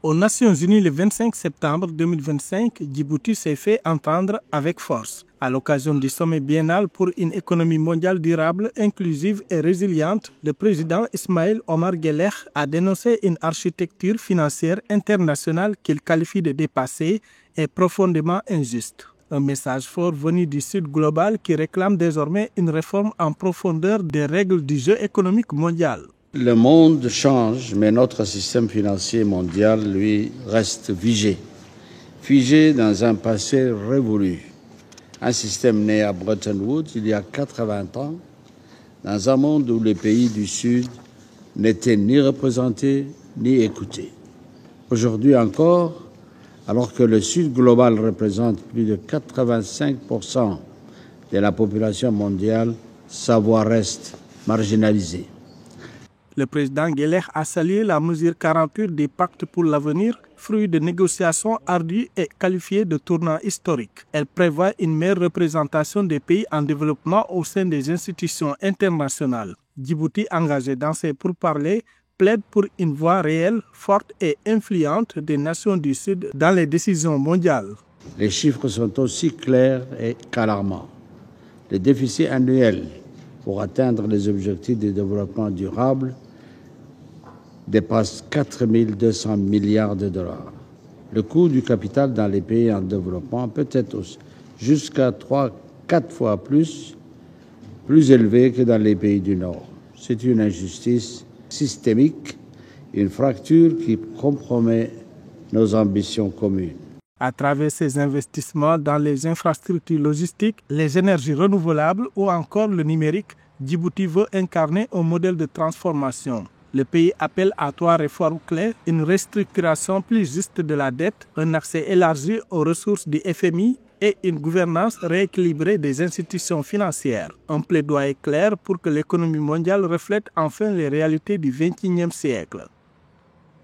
Aux Nations Unies le 25 septembre 2025, Djibouti s'est fait entendre avec force. À l'occasion du sommet biennal pour une économie mondiale durable, inclusive et résiliente, le président Ismaïl Omar Guelleh a dénoncé une architecture financière internationale qu'il qualifie de dépassée et profondément injuste. Un message fort venu du Sud global qui réclame désormais une réforme en profondeur des règles du jeu économique mondial. Le monde change, mais notre système financier mondial, lui, reste figé dans un passé révolu. Un système né à Bretton Woods il y a 80 ans, dans un monde où les pays du Sud n'étaient ni représentés ni écoutés. Aujourd'hui encore, alors que le Sud global représente plus de 85% de la population mondiale, sa voix reste marginalisée. Le président Guelleh a salué la mesure 48 des pactes pour l'avenir, fruit de négociations ardues et qualifiée de tournant historique. Elle prévoit une meilleure représentation des pays en développement au sein des institutions internationales. Djibouti, engagé dans ces pourparlers, plaide pour une voix réelle, forte et influente des nations du Sud dans les décisions mondiales. Les chiffres sont aussi clairs et qu'alarmants. Le déficit annuel pour atteindre les objectifs de développement durable dépasse 4 200 milliards de dollars. Le coût du capital dans les pays en développement peut être jusqu'à 3-4 fois plus élevé que dans les pays du Nord. C'est une injustice systémique, une fracture qui compromet nos ambitions communes. À travers ces investissements dans les infrastructures logistiques, les énergies renouvelables ou encore le numérique, Djibouti veut incarner un modèle de transformation. Le pays appelle à 3 réformes clés, une restructuration plus juste de la dette, un accès élargi aux ressources du FMI et une gouvernance rééquilibrée des institutions financières. Un plaidoyer clair pour que l'économie mondiale reflète enfin les réalités du XXIe siècle.